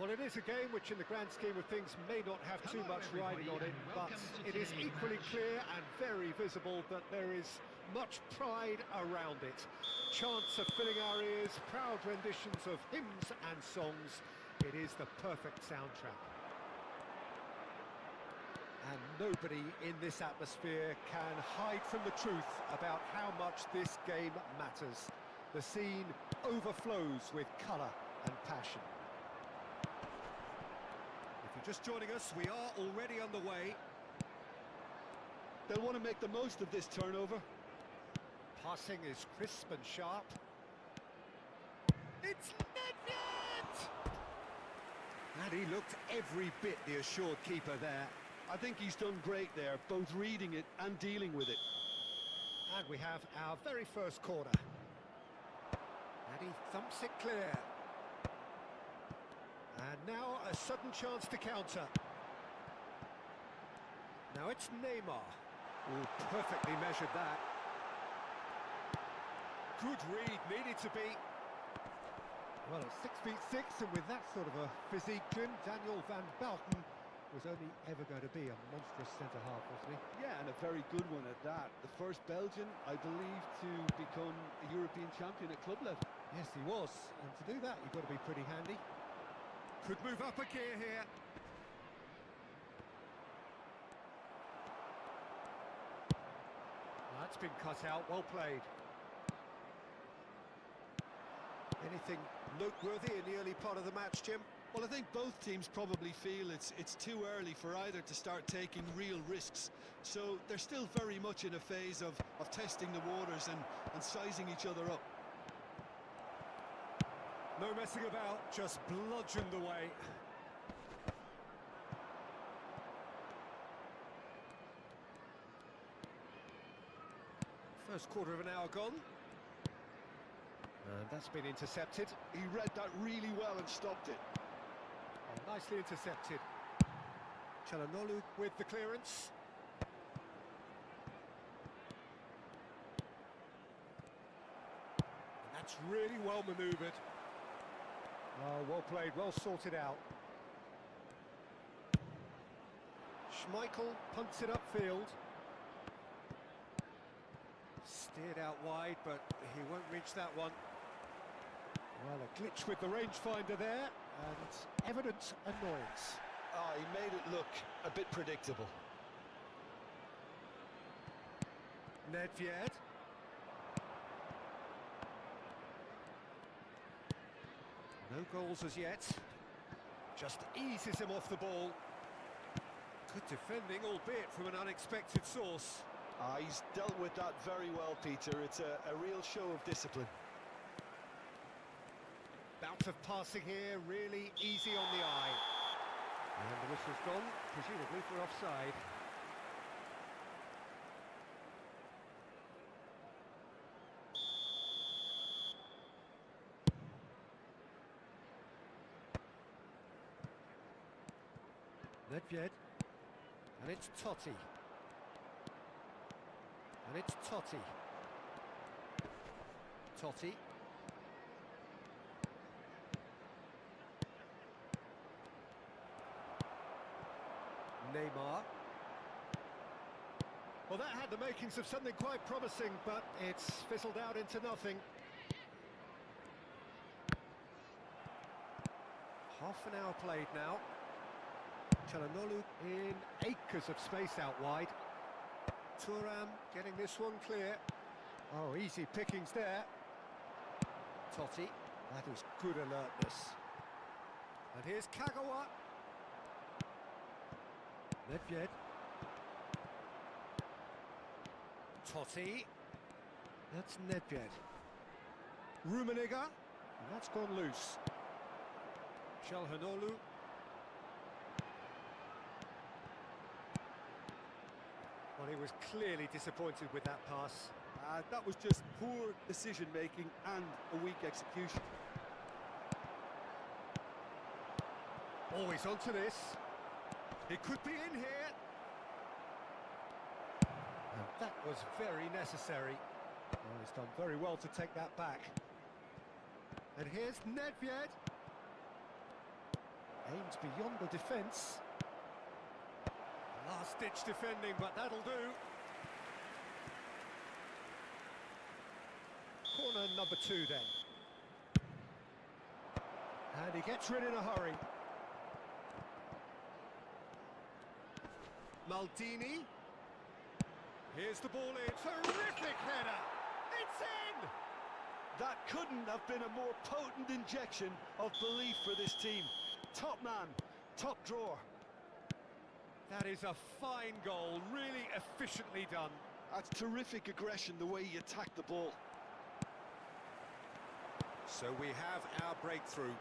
Well, it is a game which in the grand scheme of things may not have too much riding on it, but it is equally clear and very visible that there is much pride around it. Chants are filling our ears, proud renditions of hymns and songs. It is the perfect soundtrack. And nobody in this atmosphere can hide from the truth about how much this game matters. The scene overflows with colour and passion. If you're just joining us, we are already underway. They'll want to make the most of this turnover. Passing is crisp and sharp. It's Nedved! And he looked every bit the assured keeper there. I think he's done great there, both reading it and dealing with it. And we have our very first corner. And he thumps it clear. And now a sudden chance to counter. Now it's Neymar. Oh, perfectly measured that. Good read, needed to be. Well, at 6'6", and with that sort of a physique, Daniel van Bouten was only ever going to be a monstrous centre-half, wasn't he? Yeah, and a very good one at that. The first Belgian, I believe, to become a European champion at club level. Yes, he was. And to do that, you've got to be pretty handy. Could move up a gear here. That's been cut out, well played. Anything noteworthy in the early part of the match, Jim? Well, I think both teams probably feel it's too early for either to start taking real risks. So they're still very much in a phase of testing the waters and sizing each other up. No messing about, just bludgeoned away. First quarter of an hour gone. And that's been intercepted. He read that really well and stopped it. Oh, nicely intercepted. Çalhanoğlu with the clearance. And that's really well manoeuvred. Oh, well played, well sorted out. Schmeichel punts it upfield. Steered out wide, but he won't reach that one. Well, a glitch with the rangefinder there, and evident annoyance. He made it look a bit predictable. Nedved. No goals as yet. Just eases him off the ball. Good defending, albeit from an unexpected source. He's dealt with that very well, Peter. It's a real show of discipline. Bout of passing here, really easy on the eye. And the whistle's gone, presumably for offside. Nedved. And it's Totti. And it's Totti. Totti. Neymar. Well, that had the makings of something quite promising, but it's fizzled out into nothing. Half an hour played now. Çalhanoğlu in acres of space out wide. Thuram getting this one clear. Oh, easy pickings there. Totti. That was good alertness. And here's Kagawa. Nedved. Totti. That's Nedved. Rummenigge. And that's gone loose. Çalhanoğlu. Well, he was clearly disappointed with that pass. That was just poor decision-making and a weak execution. Always onto this. It could be in here. And that was very necessary. Oh, he's done very well to take that back. And here's Nedved. Aims beyond the defence. Last-ditch defending, but that'll do. Corner number 2 then. And he gets rid in a hurry. Maldini. Here's the ball in. Terrific header. It's in! That couldn't have been a more potent injection of belief for this team. Top man, top drawer. That is a fine goal, really efficiently done. That's terrific aggression, the way he attacked the ball. So we have our breakthrough.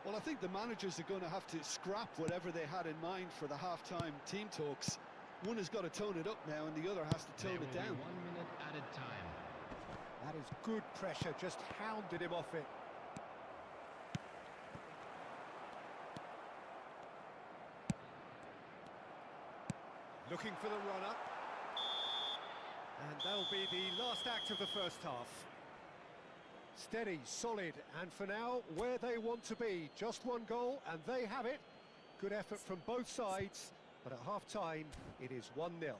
Well, I think the managers are going to have to scrap whatever they had in mind for the half-time team talks. One has got to tone it up now, and the other has to tone it down. 1 minute at a time. That is good pressure, just hounded him off it. Looking for the runner. And that'll be the last act of the first half. Steady, solid, and for now, where they want to be. Just one goal, and they have it. Good effort from both sides, but at half-time, it is 1-0.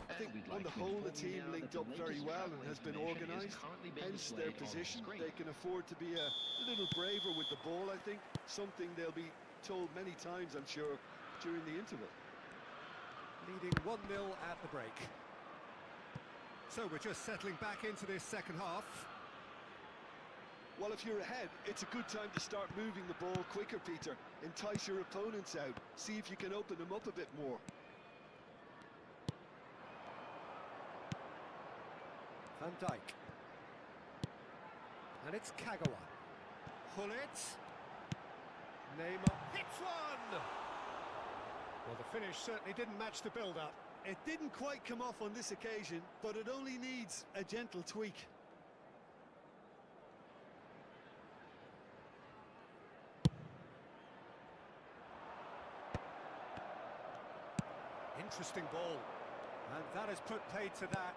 I think on the whole, the team linked up very well and has been organised, hence their position. They can afford to be a little braver with the ball, I think. Something they'll be told many times, I'm sure, during the interval. Leading 1-0 at the break. So we're just settling back into this second half. Well, if you're ahead, it's a good time to start moving the ball quicker, Peter. Entice your opponents out. See if you can open them up a bit more. Van Dijk. And it's Kagawa. Hullet. Neymar hits one! Well, the finish certainly didn't match the build-up. It didn't quite come off on this occasion, but it only needs a gentle tweak. Interesting ball. And that has put paid to that.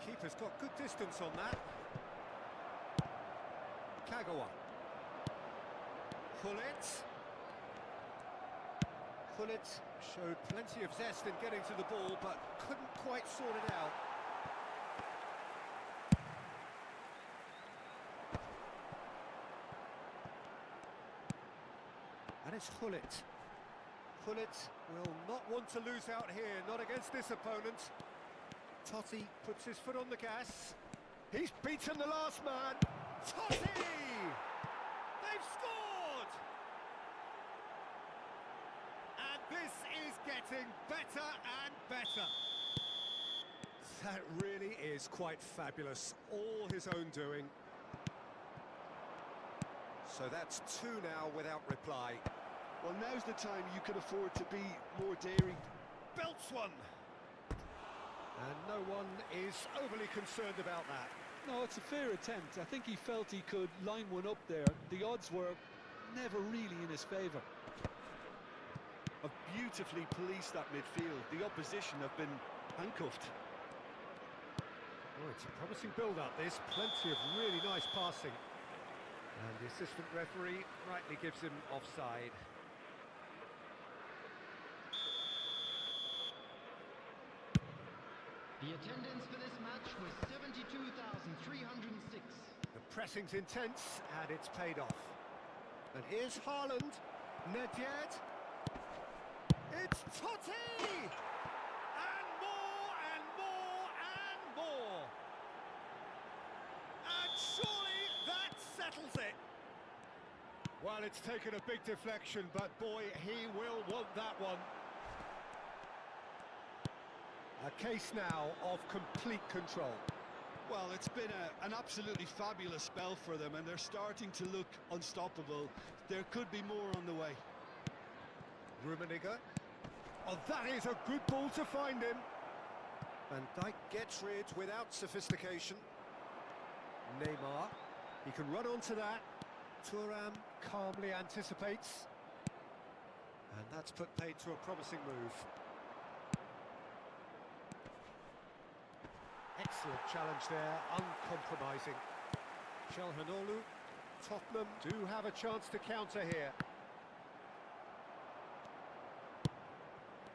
Keeper's got good distance on that. Kagawa. Hullet. Hullet showed plenty of zest in getting to the ball, but couldn't quite sort it out. And it's Hullet. Hullet will not want to lose out here, not against this opponent. Totti puts his foot on the gas. He's beaten the last man. Totti! They've scored! And this is getting better and better. That really is quite fabulous. All his own doing. So that's 2 now without reply. Well, now's the time you can afford to be more daring. Belts one. And no one is overly concerned about that. No, it's a fair attempt. I think he felt he could line one up there. The odds were never really in his favour. Have beautifully policed that midfield. The opposition have been handcuffed. Oh, it's a promising build-up, this. Plenty of really nice passing. And the assistant referee rightly gives him offside. The attendance for this match was 72,306. The pressing's intense, and it's paid off. And here's Haaland. Nedved. It's Totti! And more, and more, and more! And surely that settles it! Well, it's taken a big deflection, but boy, he will want that one. A case now of complete control. Well, it's been an absolutely fabulous spell for them, and they're starting to look unstoppable. There could be more on the way. Rummenigge. Oh, that is a good ball to find him. Van Dijk gets rid without sophistication. Neymar. He can run onto that. Thuram calmly anticipates. And that's put paid to a promising move. Excellent challenge there, uncompromising. Çalhanoğlu. Tottenham do have a chance to counter here.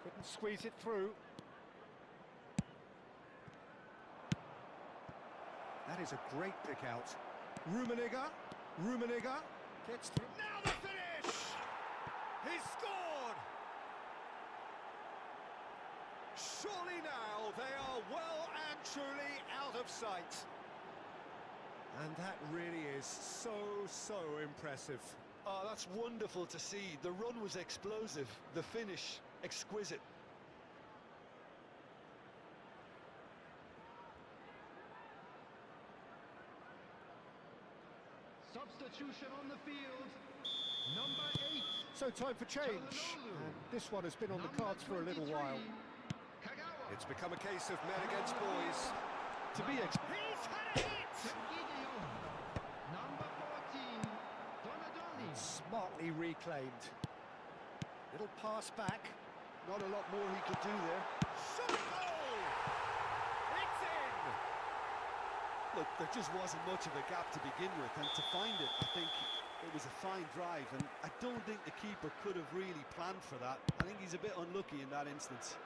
Couldn't squeeze it through. That is a great pick out. Rummenigge gets through. Now the finish! He's scored! Surely now they are well and truly out of sight. And that really is so impressive. Oh, that's wonderful to see. The run was explosive, the finish exquisite. Substitution on the field. Number 8. So time for change. And this one has been on the cards for a little while. It's become a case of men against boys. To be He's had a hit! Number 14. Donadoni. Smartly reclaimed. Little pass back. Not a lot more he could do there. Shot goal! It's in! Look, there just wasn't much of a gap to begin with, and to find it, I think it was a fine drive, and I don't think the keeper could have really planned for that. I think he's a bit unlucky in that instance.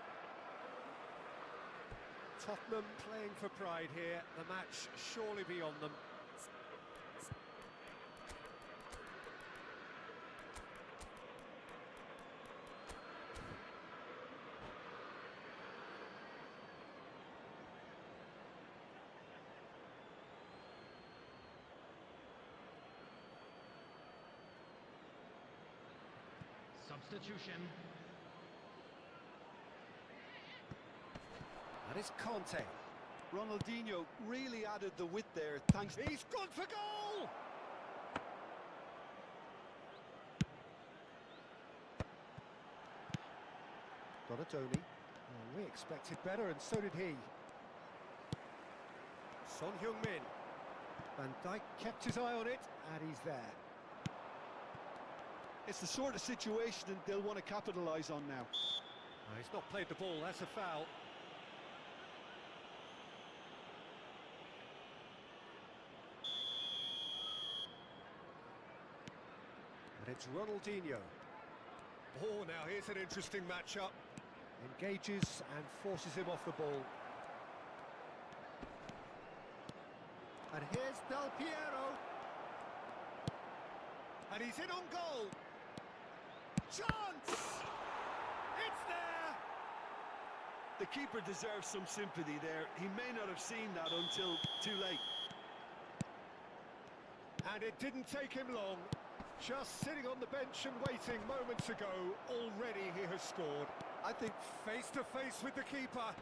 Tottenham playing for pride here. The match surely beyond them. Substitution. That is Conte. Ronaldinho really added the width there, thanks. He's gone for goal! Donadoni. Oh, we expected better, and so did he. Son Heung-min. Van Dijk kept his eye on it, and he's there. It's the sort of situation that they'll want to capitalise on now. Oh, he's not played the ball, that's a foul. And it's Ronaldinho. Oh, now here's an interesting matchup. Engages and forces him off the ball. And here's Del Piero. And he's in on goal. Chance! It's there! The keeper deserves some sympathy there. He may not have seen that until too late. And it didn't take him long. Just sitting on the bench and waiting moments ago, already he has scored. I think face to face with the keeper.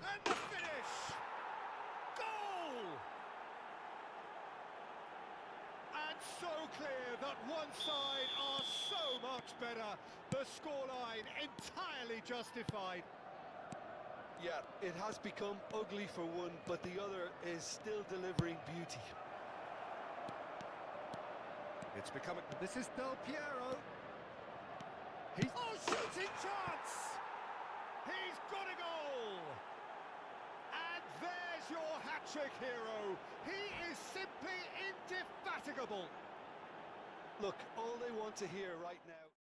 And the finish! Goal! And so clear that one side are so much better. The scoreline entirely justified. Yeah, it has become ugly for one, but the other is still delivering beauty. It's becoming... This is Del Piero. He's... Oh, shooting chance! He's got a goal! And there's your hat-trick hero. He is simply indefatigable. Look, all they want to hear right now...